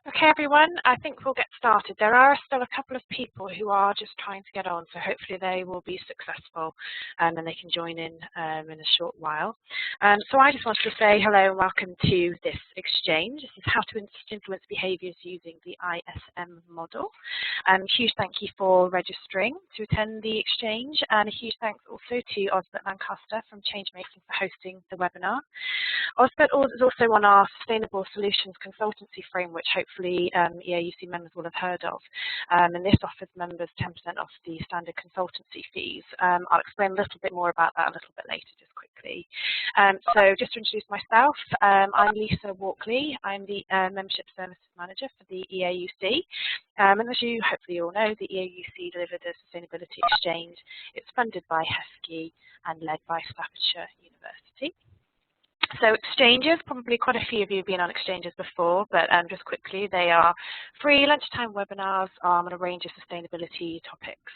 Okay, everyone, I think we'll get started. There are still a couple of people who are just trying to get on, so hopefully they will be successful and they can join in a short while. So I just wanted to say hello and welcome to this exchange. This is how to influence behaviours using the ISM model. Huge thank you for registering to attend the exchange, and a huge thanks also to Osbert Lancaster from Changemaking for hosting the webinar. Osbert is also on our Sustainable Solutions Consultancy Frame, which hopefully EAUC members will have heard of. And this offers members 10% off the standard consultancy fees. I'll explain a little bit more about that a little bit later, just quickly. So just to introduce myself, I'm Lisa Walkley. I'm the Membership Services Manager for the EAUC. And as you hopefully all know, the EAUC delivered a Sustainability Exchange. It's funded by HESCI and led by Staffordshire University. So exchanges, probably quite a few of you have been on exchanges before, but just quickly, they are free lunchtime webinars on a range of sustainability topics.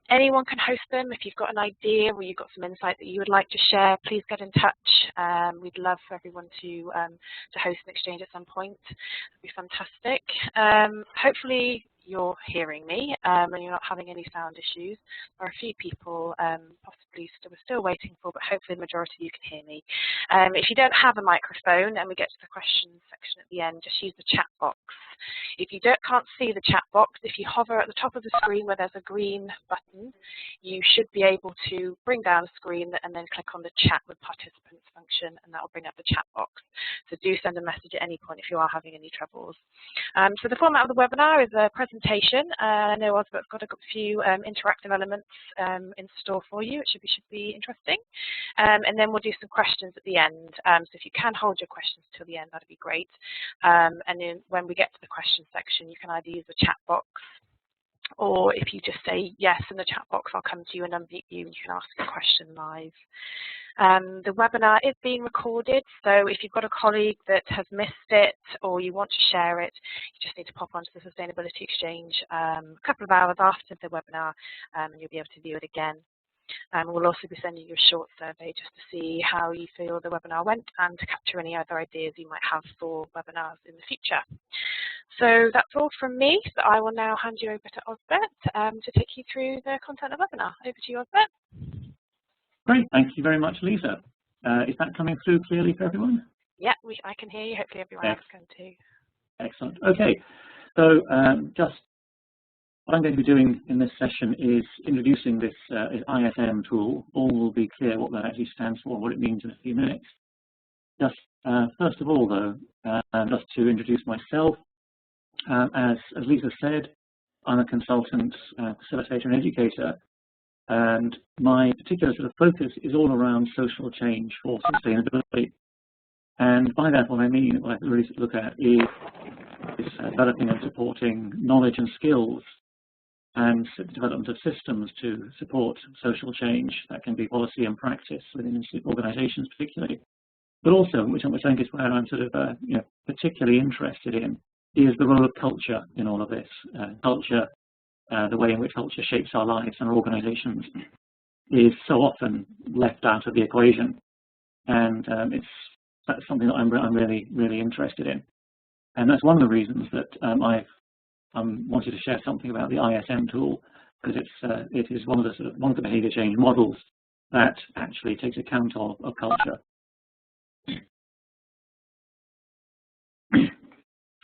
Anyone can host them. If you've got an idea or you've got some insight that you would like to share, please get in touch. We'd love for everyone to host an exchange at some point. It'd be fantastic. Hopefully, you're hearing me and you're not having any sound issues. There are a few people possibly we're still waiting for, but hopefully the majority of you can hear me. If you don't have a microphone and we get to the questions section at the end, just use the chat box. If you can't see the chat box, if you hover at the top of the screen where there's a green button, you should be able to bring down a screen and then click on the chat with participants function, and that will bring up the chat box. So do send a message at any point if you are having any troubles. So the format of the webinar is a presentation. I know Osbert's got a few interactive elements in store for you. It should be interesting. And then we'll do some questions at the end. So if you can hold your questions till the end, that'd be great. And then when we get to the question section, you can either use the chat box, or if you just say yes in the chat box, I'll come to you and unmute you and you can ask a question live. The webinar is being recorded, so if you've got a colleague that has missed it or you want to share it, you just need to pop onto the Sustainability Exchange a couple of hours after the webinar and you'll be able to view it again. We'll also be sending you a short survey just to see how you feel the webinar went and to capture any other ideas you might have for webinars in the future. So that's all from me. So I will now hand you over to Osbert to take you through the content of the webinar. Over to you, Osbert. Great, thank you very much, Lisa. Is that coming through clearly for everyone? Yeah, I can hear you. Hopefully everyone else can too. Excellent. Okay, so just what I'm going to be doing in this session is introducing this ISM tool. All will be clear what that actually stands for, what it means in a few minutes. Just first of all, though, just to introduce myself, as Lisa said, I'm a consultant, facilitator and educator, and my particular sort of focus is all around social change for sustainability. And by that, what I mean, what I really look at is developing and supporting knowledge and skills and the development of systems to support social change. That can be policy and practice within organizations particularly. But also, which I think is where I'm sort of particularly interested in, is the role of culture in all of this. Culture, the way in which culture shapes our lives and our organizations, is so often left out of the equation. And that's something that I'm really interested in. And that's one of the reasons that I've wanted to share something about the ISM tool, because it is one of the behaviour change models that actually takes account of culture.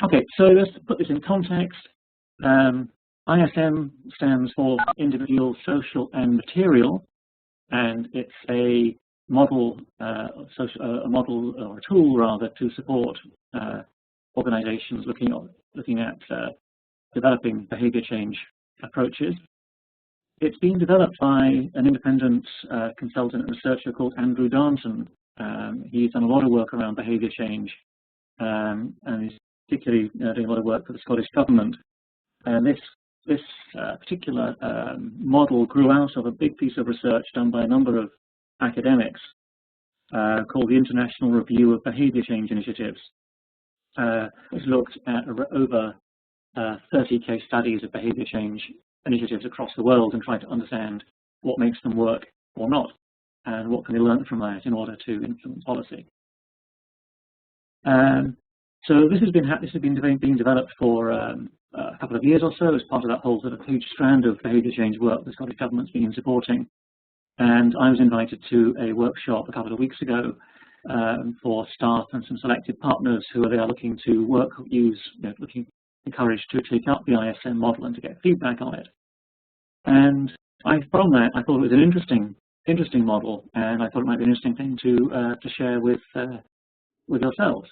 Okay, so let's put this in context. ISM stands for individual, social, and material, and it's a model, a model or a tool rather to support organisations looking at developing behaviour change approaches. It's been developed by an independent consultant and researcher called Andrew Darnton. He's done a lot of work around behaviour change, and he's particularly doing a lot of work for the Scottish Government. And this particular model grew out of a big piece of research done by a number of academics called the International Review of Behaviour Change Initiatives, which looked at over 30 case studies of behaviour change initiatives across the world and tried to understand what makes them work or not, and what can be learned from that in order to influence policy. So this has been being developed for a couple of years or so as part of that whole sort of huge strand of behaviour change work the Scottish Government's been supporting. And I was invited to a workshop a couple of weeks ago for staff and some selected partners who are there looking to encouraged to take up the ISM model and to get feedback on it. And from that, I thought it was an interesting model, and I thought it might be an interesting thing to share with yourselves.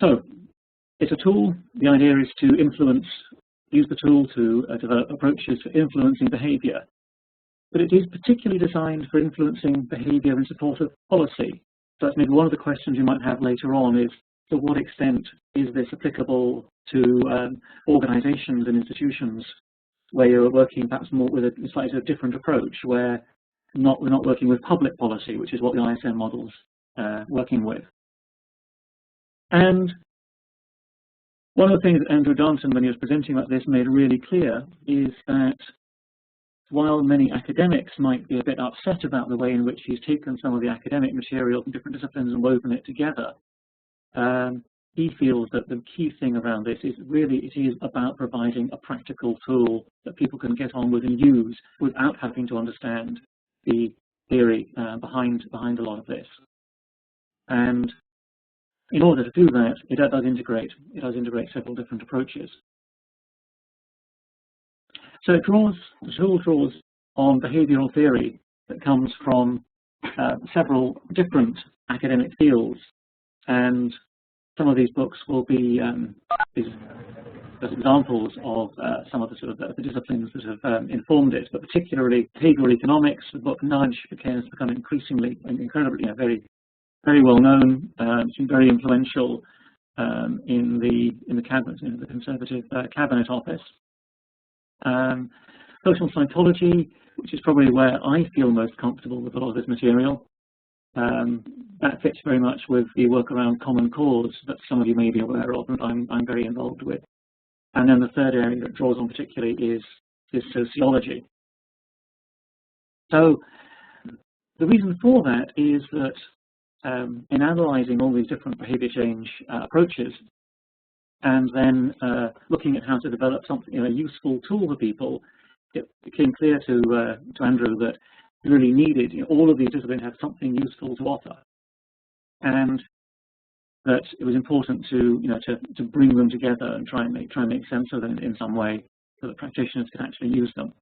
So it's a tool. The idea is to use the tool to develop approaches for influencing behaviour. But it is particularly designed for influencing behaviour in support of policy. So that's maybe one of the questions you might have later on is, to what extent is this applicable to organisations and institutions where you're working perhaps more with a slightly different approach, where we're not working with public policy, which is what the ISM model's working with. And one of the things that Andrew Darnton, when he was presenting about this, made really clear is that while many academics might be a bit upset about the way in which he's taken some of the academic material from different disciplines and woven it together, he feels that the key thing around this is really it is about providing a practical tool that people can get on with and use without having to understand the theory behind a lot of this. And in order to do that, it does integrate several different approaches. So the tool draws on behavioural theory that comes from several different academic fields, and some of these books will be examples of some of the disciplines that have informed it, but particularly behavioural economics. The book Nudge has become increasingly and incredibly, very, very well known. It's been very influential in the cabinet, in the Conservative Cabinet Office. Social psychology, which is probably where I feel most comfortable with a lot of this material. That fits very much with the work around common cause that some of you may be aware of, and I'm very involved with. And then the third area that draws on particularly is sociology. So the reason for that is that in analysing all these different behaviour change approaches, and then looking at how to develop something, a useful tool for people, it became clear to Andrew that we really needed all of these disciplines to have something useful to offer, and that it was important to bring them together and try and make sense of them in some way so that practitioners can actually use them.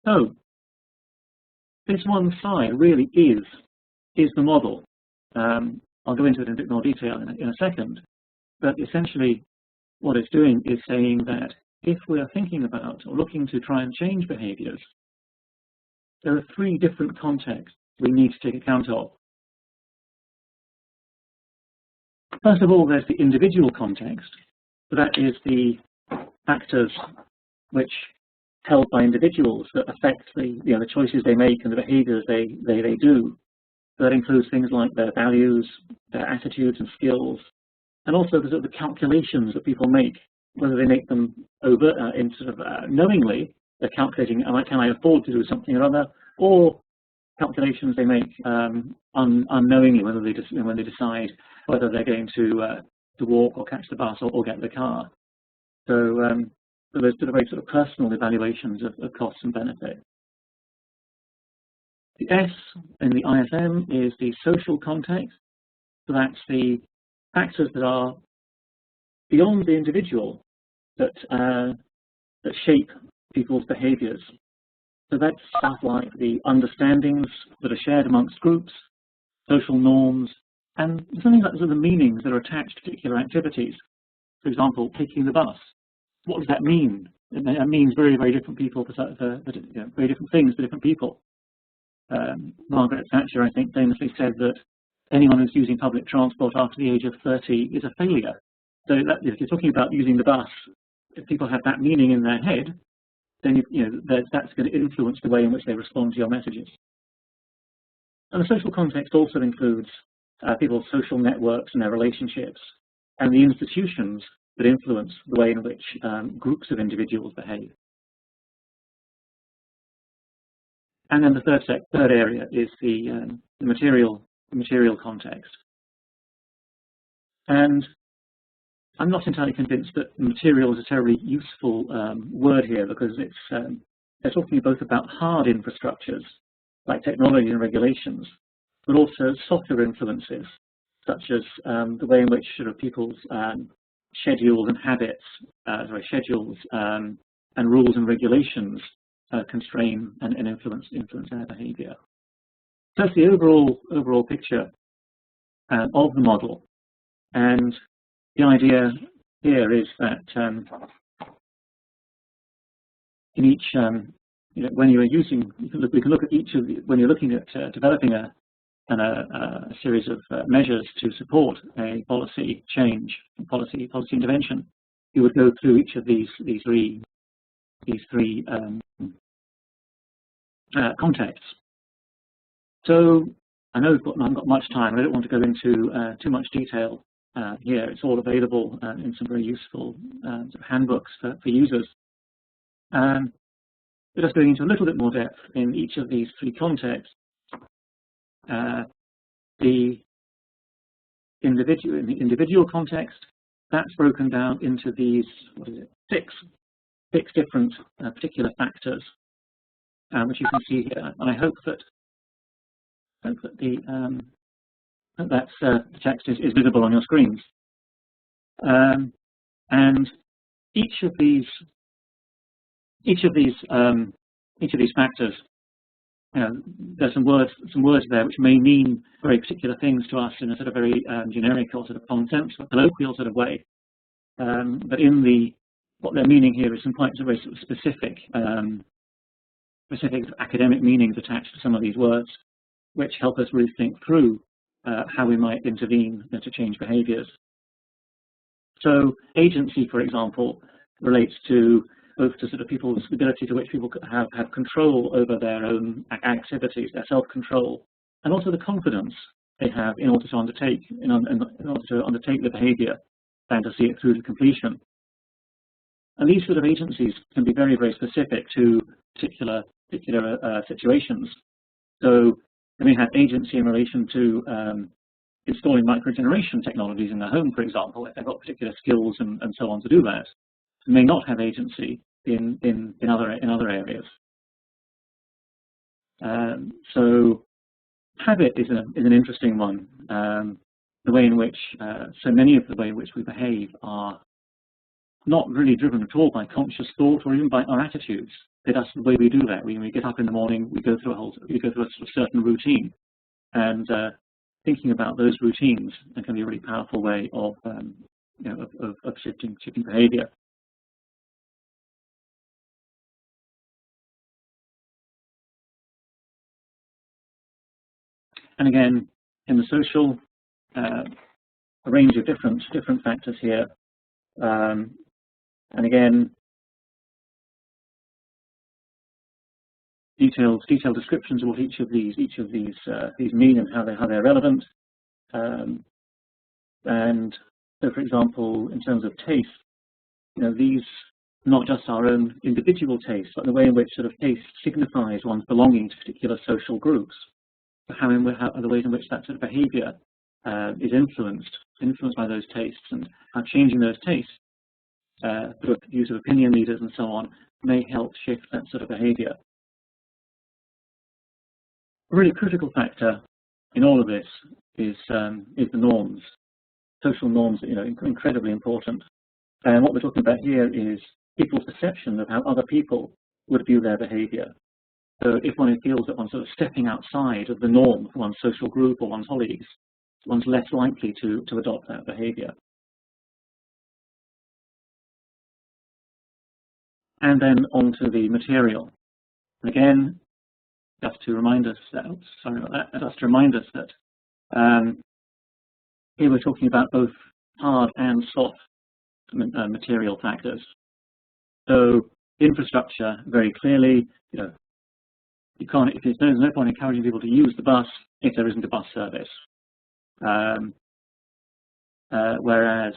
So this one slide really is the model. I'll go into it in a bit more detail in a second, but essentially what it's doing is saying that if we are thinking about or looking to try and change behaviours, there are three different contexts we need to take account of. First of all, there's the individual context. So that is the factors which held by individuals that affect the choices they make and the behaviours they do. So that includes things like their values, their attitudes and skills, and also the sort of calculations that people make, whether they make them knowingly, they're calculating, can I afford to do something or other, or calculations they make unknowingly when they decide whether they're going to walk or catch the bus or get the car. So there's very sort of personal evaluations of costs and benefit. The S in the ISM is the social context. So that's the factors that are beyond the individual that shape people's behaviours. So that's stuff like the understandings that are shared amongst groups, social norms, and something like the meanings that are attached to particular activities. For example, taking the bus. What does that mean? It means very, very different people very different things for different people. Margaret Thatcher, I think, famously said that anyone who's using public transport after the age of 30 is a failure. So if you're talking about using the bus, if people have that meaning in their head, then that's going to influence the way in which they respond to your messages. And the social context also includes people's social networks and their relationships, and the institutions that influence the way in which groups of individuals behave. And then the third area is the material context. And I'm not entirely convinced that material is a terribly useful word here, because they're talking both about hard infrastructures like technology and regulations, but also softer influences, such as the way in which sort of people's schedules and habits, schedules and rules and regulations constrain and influence their behaviour. So that's the overall picture of the model, and the idea here is that in each, when you are using, we can look at each of the, when you're looking at developing a series of measures to support a policy change, policy intervention, you would go through each of these three contexts. So I know I've not got much time. I don't want to go into too much detail here. It's all available in some very useful sort of handbooks for users. But just going into a little bit more depth in each of these three contexts. The individual context, that's broken down into these, six different particular factors, which you can see here. And I hope that the text is visible on your screens. And each of these factors, there's some words there which may mean very particular things to us in a sort of very generic or sort of common sense, or colloquial sort of way. But in what they're meaning here is some quite very sort of specific academic meanings attached to some of these words, which help us really think through how we might intervene to change behaviours. So agency, for example, relates to both to sort of people's ability to which people have control over their own activities, their self-control, and also the confidence they have in order to undertake the behaviour and to see it through to completion. And these sort of agencies can be very, very specific to particular situations. So they may have agency in relation to installing microgeneration technologies in the home, for example, if they've got particular skills and so on to do that. They may not have agency in other areas. So habit is an interesting one. The way in which so many of the way in which we behave are not really driven at all by conscious thought or even by our attitudes. That's the way we do that. When we get up in the morning, we go through a certain routine, and thinking about those routines can be a really powerful way of shifting behaviour. And again, in the social, a range of different factors here, and again, detailed descriptions of what each of these mean and how they're relevant. And so, for example, in terms of taste, these not just our own individual tastes, but the way in which sort of taste signifies one's belonging to particular social groups. How the ways in which that sort of behaviour is influenced by those tastes, and how changing those tastes through the use of opinion leaders and so on may help shift that sort of behaviour. A really critical factor in all of this is the norms, social norms. Incredibly important. And what we're talking about here is people's perception of how other people would view their behaviour. So if one feels that one's sort of stepping outside of the norm for one's social group or one's colleagues, one's less likely to adopt that behaviour. And then on to the material. Again, just to remind us that, here we're talking about both hard and soft material factors. So infrastructure, very clearly, there's no point encouraging people to use the bus if there isn't a bus service. Whereas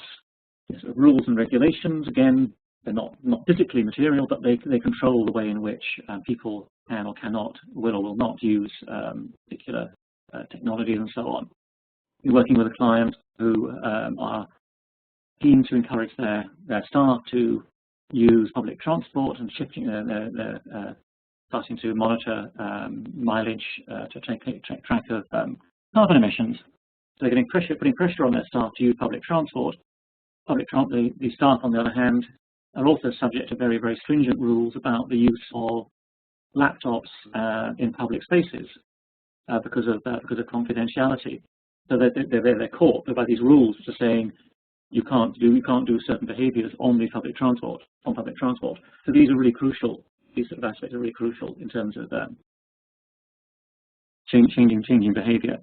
sort of rules and regulations, again, they're not physically material, but they control the way in which people can or cannot, will or will not use particular technologies and so on. You're working with a client who are keen to encourage their staff to use public transport and shifting starting to monitor mileage to take track of carbon emissions. So they're putting pressure on their staff to use public transport. The staff, on the other hand, are also subject to very, very stringent rules about the use of laptops in public spaces because of confidentiality. So they're caught by these rules which are saying you can't do certain behaviours on public transport. So these are really crucial. These sort of aspects are really crucial in terms of changing behaviour.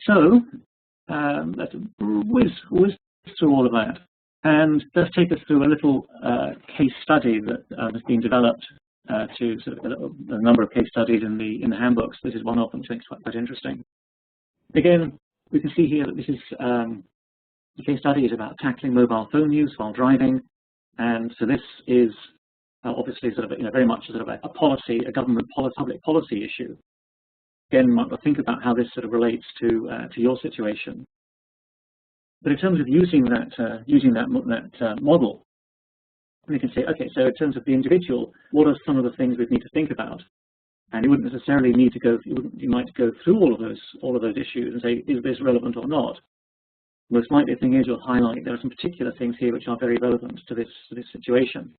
So let's whiz through all of that, and let's take us through a little case study that has been developed to sort of a number of case studies in the handbooks. This is one of them, which I think is quite interesting. Again, we can see here that this is the case study is about tackling mobile phone use while driving, and so this is obviously sort of very much sort of a policy, a government public policy issue. Again, you might think about how this sort of relates to your situation. But in terms of using that model, we can say, okay, so in terms of the individual, what are some of the things we need to think about? And you wouldn't necessarily need to go. You might go through all of those issues and say, is this relevant or not? The most likely thing is you'll highlight there are some particular things here which are very relevant to this situation.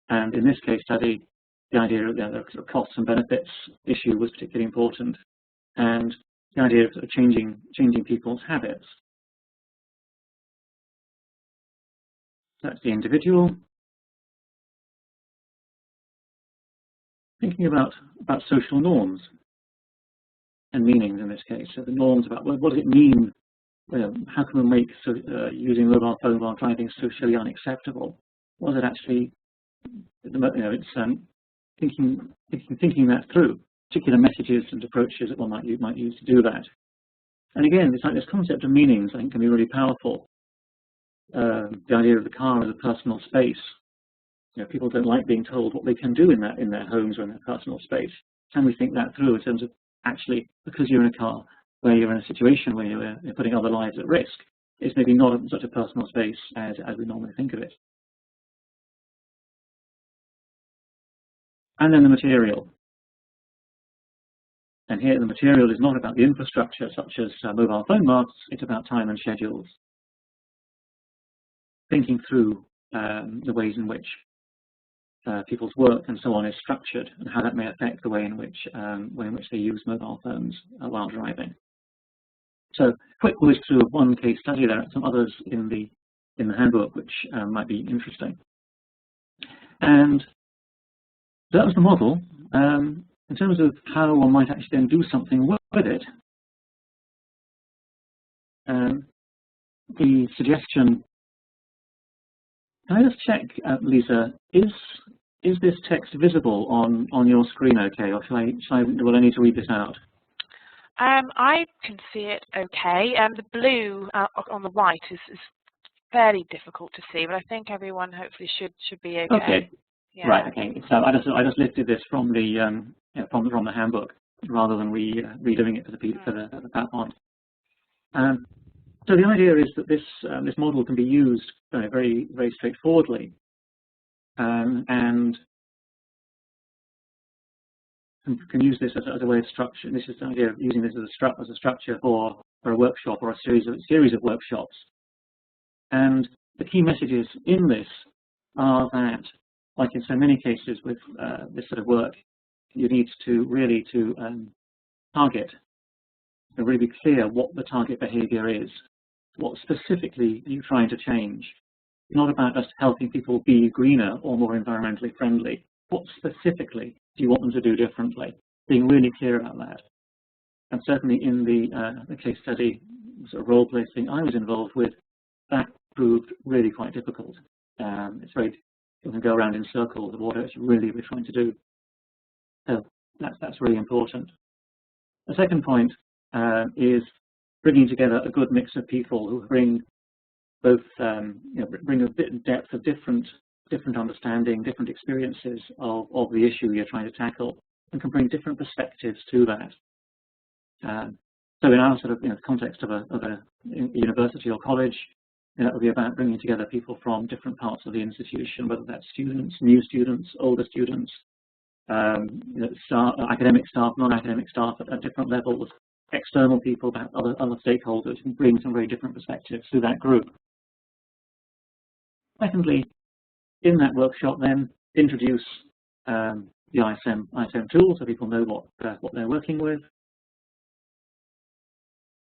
And in this case study, the idea of the sort of costs and benefits issue was particularly important, and the idea of, sort of changing people's habits. That's the individual. Thinking about social norms and meanings in this case. So the norms about what does it mean? How can we make using mobile phone while driving socially unacceptable? What does it actually? It's thinking that through, particular messages and approaches that one might use to do that. And again, it's like this concept of meanings, I think, can be really powerful. The idea of the car as a personal space. People don't like being told what they can do in their homes or in their personal space. Can we think that through in terms of actually, because you're in a car where you're in a situation where you're putting other lives at risk, it's maybe not such a personal space as we normally think of it. And then the material. And here the material is not about the infrastructure such as mobile phone masts, it's about time and schedules. Thinking through the ways in which people's work and so on is structured and how that may affect the way in which they use mobile phones while driving. So quick whiz through one case study. There are some others in the handbook which might be interesting. And that was the model. In terms of how one might actually then do something with it, the suggestion. Can I just check, Lisa? Is this text visible on your screen? Okay, or will I need to read this out? I can see it okay. The blue on the white is fairly difficult to see, but I think everyone hopefully should be okay. Okay. Yeah. Right. Okay. So I just lifted this from the from the handbook rather than redoing it for the PowerPoint. So the idea is that this model can be used very very straightforwardly, and can use this as a way of structure. This is the idea of using this as a structure for a workshop or a series of workshops. And the key messages in this are that, like in so many cases with this sort of work, you need to really target and really be clear what the target behaviour is. What specifically are you trying to change? It's not about just helping people be greener or more environmentally friendly. What specifically do you want them to do differently? Being really clear about that. And certainly in the case study sort of role play thing I was involved with, that proved really quite difficult. It's very, you can go around in circles of what actually really we're trying to do. So that's really important. The second point is bringing together a good mix of people who bring both bring a bit of depth of different different understanding, different experiences of the issue you're trying to tackle, and can bring different perspectives to that. So in our sort of context of a university or college, that would be about bringing together people from different parts of the institution, whether that's students, new students, older students, academic staff, non-academic staff at different levels, external people, other stakeholders, and bring some very different perspectives to that group. Secondly, in that workshop, then introduce the ISM tool so people know what they're working with,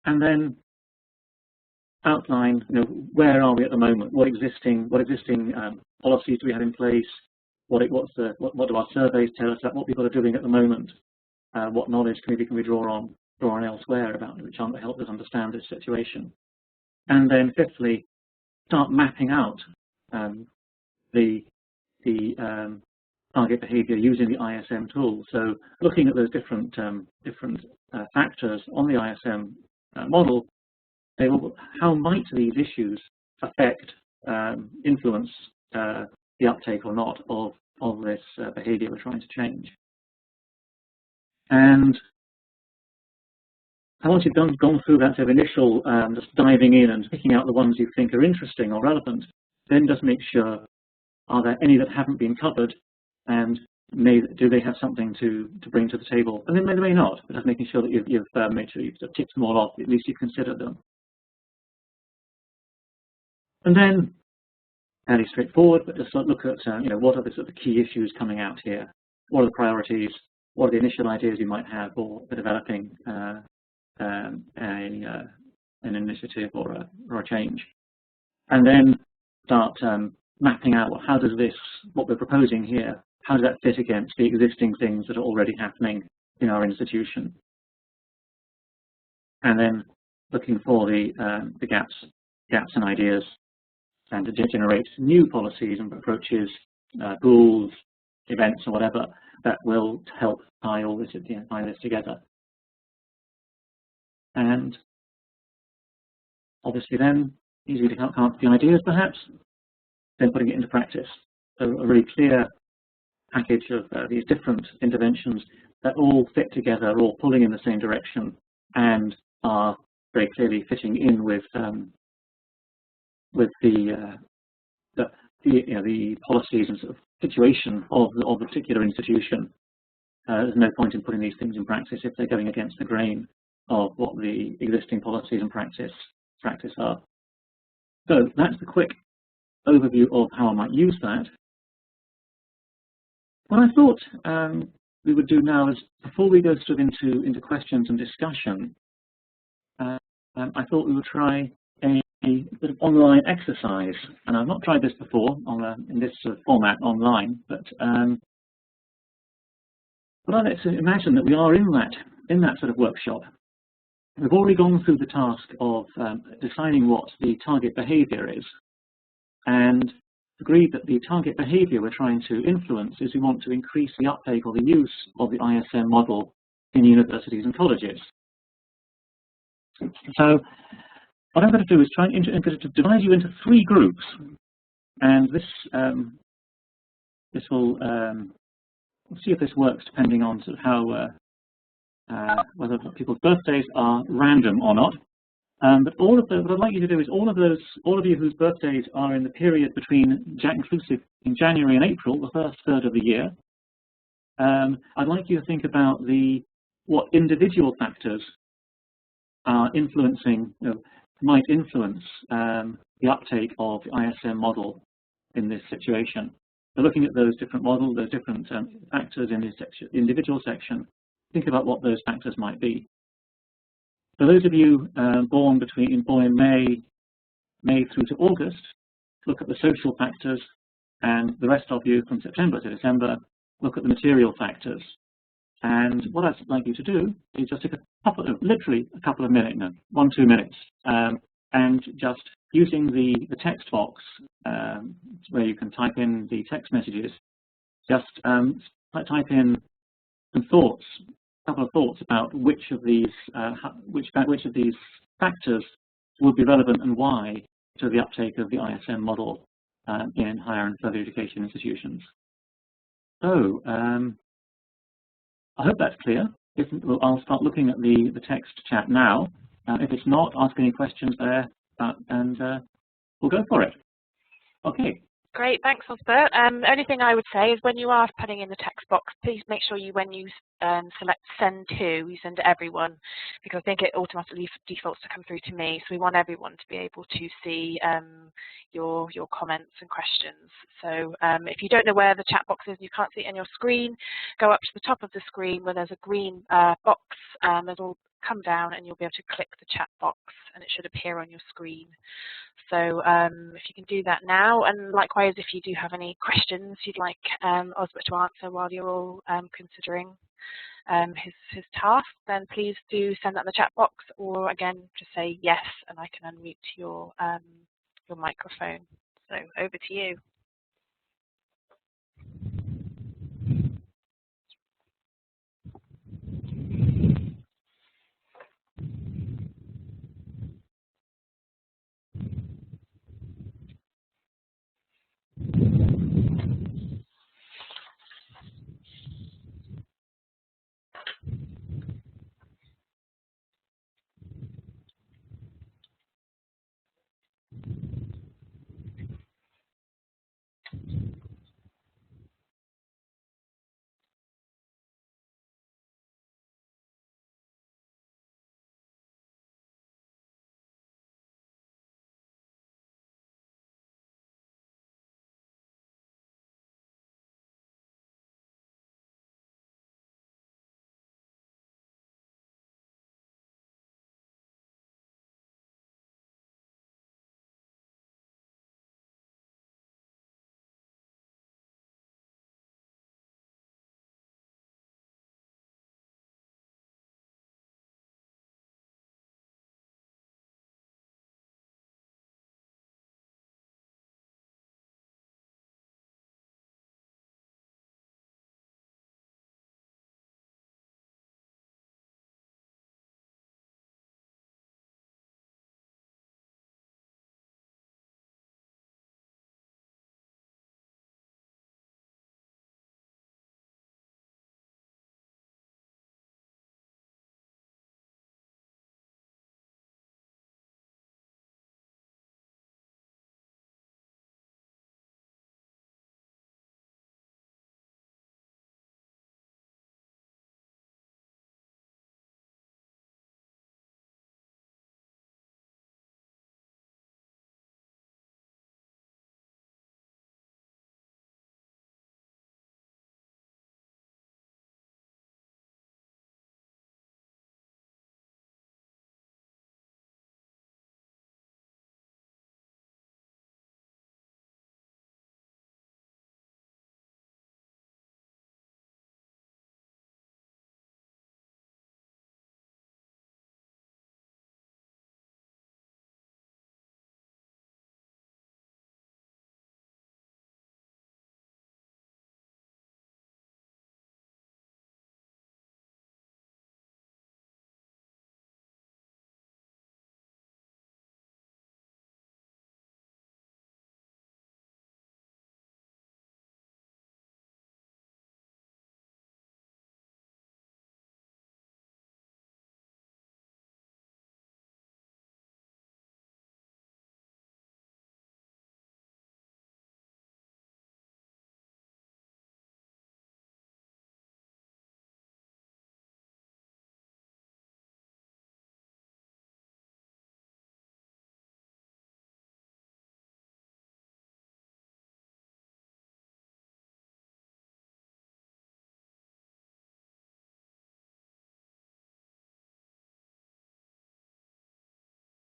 and then outline where are we at the moment, what existing policies do we have in place, what do our surveys tell us about what people are doing at the moment, what knowledge can we draw on elsewhere about which aren't to help us understand this situation. And then fifthly, start mapping out the target behavior using the ISM tool. So looking at those different factors on the ISM model, how might these issues affect, influence the uptake or not of this behavior we're trying to change. And once you've gone through that sort of initial just diving in and picking out the ones you think are interesting or relevant, then just make sure, are there any that haven't been covered, and do they have something to bring to the table? And then they may not, but just making sure that you've made sure you've ticked them all off, at least you've considered them. And then, fairly straightforward, but just look at what are the sort of key issues coming out here? What are the priorities? What are the initial ideas you might have for developing an initiative or a change? And then start mapping out, well, how does what we're proposing here, how does that fit against the existing things that are already happening in our institution? And then looking for the gaps and ideas, and to generate new policies and approaches, tools, events, or whatever that will help tie all this together. And obviously, then easy to come up with the ideas, perhaps, then putting it into practice. So a really clear package of these different interventions that all fit together, all pulling in the same direction, and are very clearly fitting in with the policies and sort of situation of the particular institution. There's no point in putting these things in practice if they're going against the grain of what the existing policies and practice are. So that's the quick overview of how I might use that. What I thought we would do now is, before we go sort of into questions and discussion, I thought we would try a bit of online exercise, and I've not tried this before in this sort of format online, but I'd like to imagine that we are in that sort of workshop. We've already gone through the task of deciding what the target behavior is, and agreed that the target behavior we're trying to influence is we want to increase the uptake or the use of the ISM model in universities and colleges. So what I'm going to do is try and divide you into 3 groups, and this will we'll see if this works depending on sort of how whether people's birthdays are random or not. But what I'd like you to do is all of you whose birthdays are in the period between inclusive in January and April, the first third of the year, I'd like you to think about what individual factors are might influence the uptake of the ISM model in this situation. So looking at those different models, those different factors in this individual section, think about what those factors might be. For those of you born in May through to August, look at the social factors, and the rest of you from September to December, look at the material factors. And what I'd like you to do is just take literally a couple of minutes, 1-2 minutes, and just using the text box where you can type in the text messages, just type in some thoughts, a couple of thoughts about which of these factors would be relevant and why to the uptake of the ISM model in higher and further education institutions. So I hope that's clear. If, well, I'll start looking at the text chat now. If it's not, ask any questions there, and we'll go for it. Okay. Great, thanks, Osbert. The only thing I would say is when you are putting in the text box, please make sure when you select send to, you send to everyone, because I think it automatically defaults to come through to me. So we want everyone to be able to see your comments and questions. So if you don't know where the chat box is and you can't see it on your screen, go up to the top of the screen where there's a green box. It'll come down and you'll be able to click the chat box and it should appear on your screen. So if you can do that now, and likewise if you do have any questions you'd like Osbert to answer while you're all considering his task, then please do send that in the chat box, or again just say yes and I can unmute your microphone. So over to you.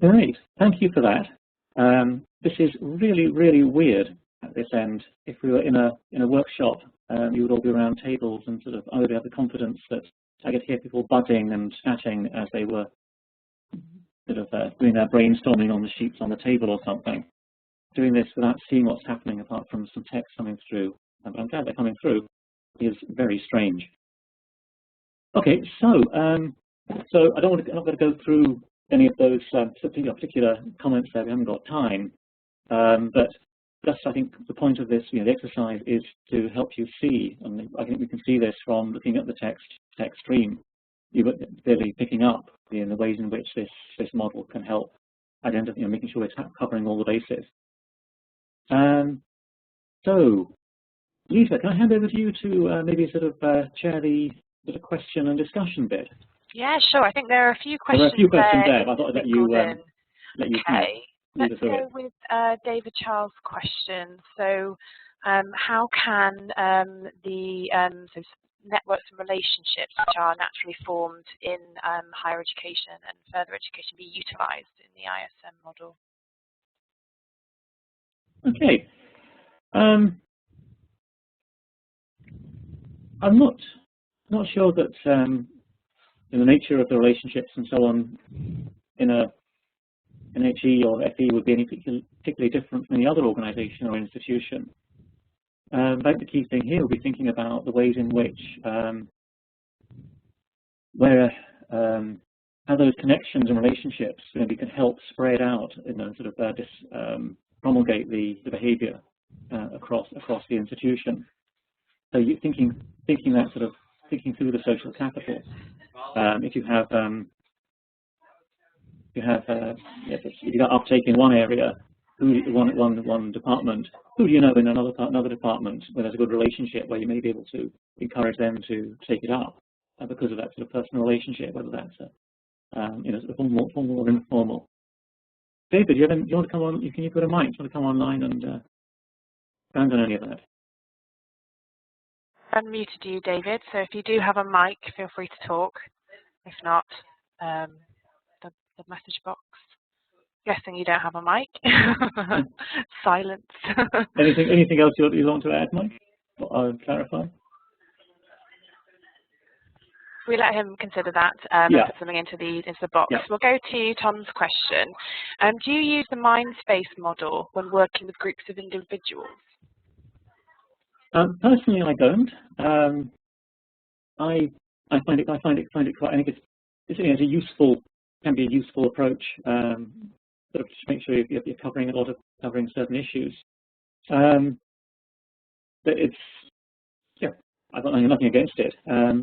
Great, thank you for that. This is really, really weird at this end. If we were in a workshop, you would all be around tables and sort of I would have the confidence that I could hear people buzzing and chatting as they were sort of doing their brainstorming on the sheets on the table or something. Doing this without seeing what's happening apart from some text coming through, but I'm glad they're coming through, is very strange. Okay, so I'm not going to go through any of those particular comments there. We haven't got time, but just I think the point of this, the exercise is to help you see, and I think we can see this from looking at the text stream. You're clearly picking up the ways in which this model can help identify, making sure it's covering all the bases. So, Lisa, can I hand over to you to maybe sort of chair the sort of question and discussion bit? Yeah, sure. I think there are a few questions. There are a few questions there. But I thought I'd let you. Okay. Let's go with David Charles' question. So, how can the networks and relationships which are naturally formed in higher education and further education be utilised in the ISM model? Okay. I'm not sure that the nature of the relationships and so on in an HE or FE would be any particularly different from any other organisation or institution. I think the key thing here will be thinking about the ways in which how those connections and relationships maybe can help spread out, sort of promulgate the behaviour across the institution. So you thinking through the social capital. If you have uptake in one area, one department, who do you know in another department where there's a good relationship where you may be able to encourage them to take it up because of that sort of personal relationship, whether that's sort of formal or informal. David, you want to come on? Can you put a mic? You want to come online and expand on any of that? Unmuted you, David. So if you do have a mic, feel free to talk. If not, the message box. Guessing you don't have a mic. Silence. Anything else you want to add, Mike? Or clarify? We let him consider that and put something into the box. Yeah. We'll go to Tom's question. Do you use the mind space model when working with groups of individuals? Personally, I don't. I find it quite. I think it's a useful, can be a useful approach. Sort of to make sure you're covering certain issues. But it's I've got nothing against it. I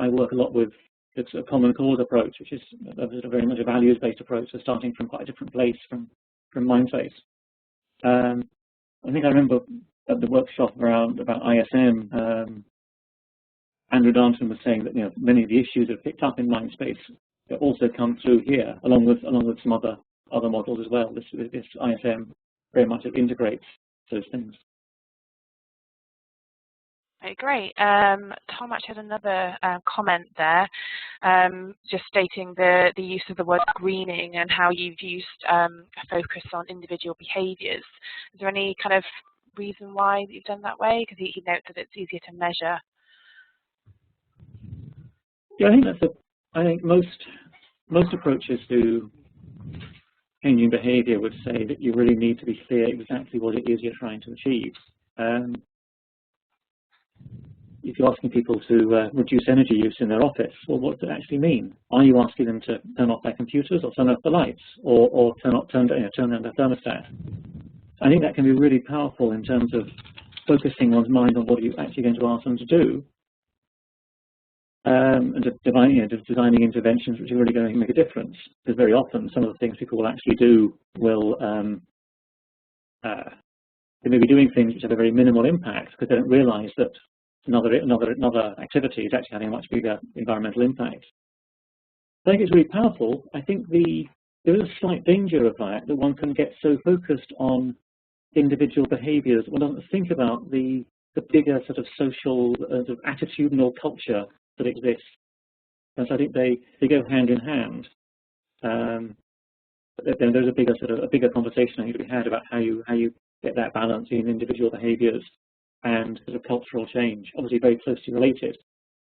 work a lot with it's a common cause approach, which is a very much a values-based approach, so starting from quite a different place from Mindspace. I think I remember at the workshop about ISM, Andrew Darnton was saying that many of the issues that are picked up in Mindspace also come through here, along with some other models as well. This ISM very much integrates those things. Okay, great. Tom actually had another comment there, just stating the use of the word greening and how you've used a focus on individual behaviours. Is there any kind of reason why you've done that way? Because he notes that it's easier to measure. Yeah, I think most approaches to changing behaviour would say that you really need to be clear exactly what it is you're trying to achieve. If you're asking people to reduce energy use in their office, well, what does it actually mean? Are you asking them to turn off their computers or turn off the lights or turn down their thermostat? I think that can be really powerful in terms of focusing one's mind on what you're actually going to ask them to do, and designing interventions which are really going to make a difference. Because very often some of the things people will actually do will they may be doing things which have a very minimal impact because they don't realise that another activity is actually having a much bigger environmental impact. I think it's really powerful. I think there is a slight danger of that one can get so focused on individual behaviours that one doesn't think about the bigger sort of social sort of attitudinal culture that exists. And so I think they go hand in hand. But then there's a bigger conversation I think to be had about how you get that balance in individual behaviours and sort of cultural change. Obviously very closely related,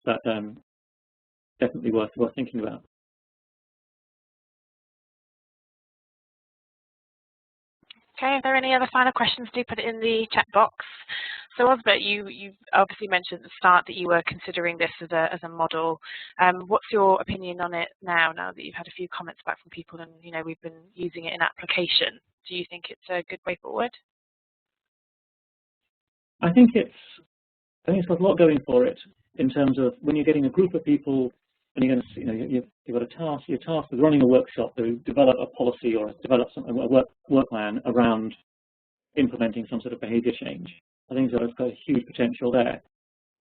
but definitely worth thinking about. Okay, if there are any other final questions, do put it in the chat box. So Osbert, you obviously mentioned at the start that you were considering this as a model. What's your opinion on it now that you've had a few comments back from people and we've been using it in application? Do you think it's a good way forward? I think it's got a lot going for it in terms of when you're getting a group of people and you're going to, you've got a task. You're tasked with running a workshop to develop a policy or develop a work plan around implementing some sort of behaviour change. I think it's got a huge potential there,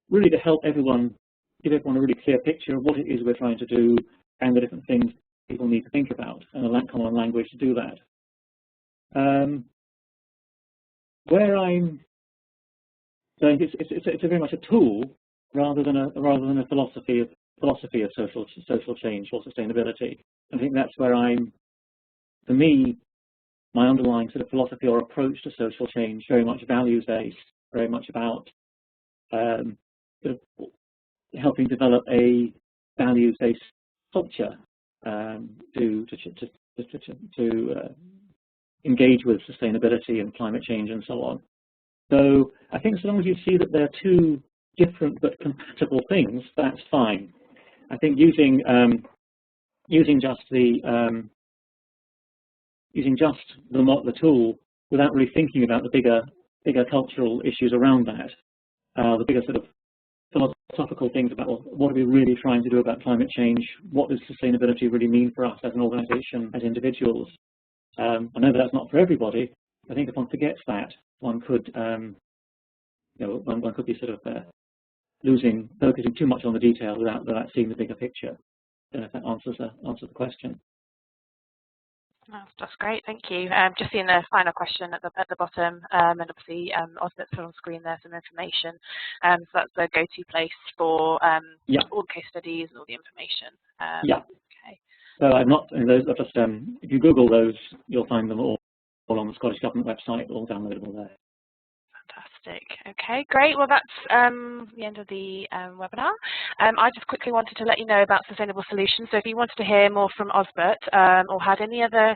really to help everyone, give everyone a really clear picture of what it is we're trying to do and the different things people need to think about, and a common language to do that. Where I'm going, it's very much a tool rather than a philosophy of social change or sustainability. I think that's where for me, my underlying sort of philosophy or approach to social change, very much values based, very much about sort of helping develop a values based culture to engage with sustainability and climate change and so on. So I think as long as you see that they're two different but compatible things, that's fine. I think using just the tool without really thinking about the bigger cultural issues around that, the bigger sort of philosophical things about, well, what are we really trying to do about climate change? What does sustainability really mean for us as an organisation, as individuals? I know that's not for everybody. I think if one forgets that, one could, one could be sort of focusing too much on the detail without seeing the bigger picture. I don't know if that answers the question. That's great, thank you. Just seeing the final question at the bottom, and obviously Osbert put on screen there some information. So that's the go-to place for all the case studies and all the information. Okay. So I've not, those are just, if you Google those, you'll find them all on the Scottish Government website, all downloadable there. Fantastic. Okay, great. Well, that's the end of the webinar. I just quickly wanted to let you know about sustainable solutions. So if you wanted to hear more from Osbert or had any other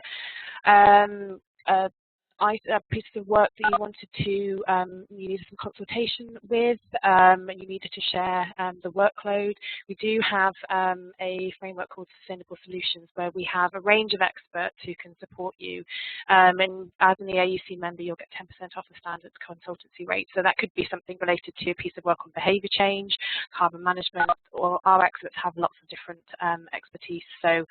pieces of work that you wanted to, you needed some consultation with, and you needed to share the workload, we do have a framework called Sustainable Solutions where we have a range of experts who can support you. And as an EAUC member, you'll get 10% off the standard consultancy rate. So that could be something related to a piece of work on behaviour change, carbon management, or our experts have lots of different expertise. So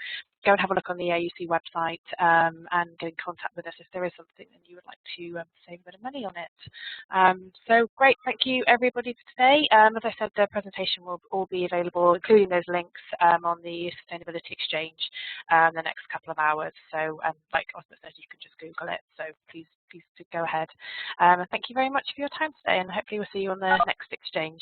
go and have a look on the AUC website and get in contact with us if there is something and you would like to save a bit of money on it. So great, thank you everybody for today. As I said, the presentation will all be available, including those links on the Sustainability Exchange the next couple of hours. So like Osbert said, you can just Google it. So please do go ahead. Thank you very much for your time today, and hopefully we'll see you on the next exchange.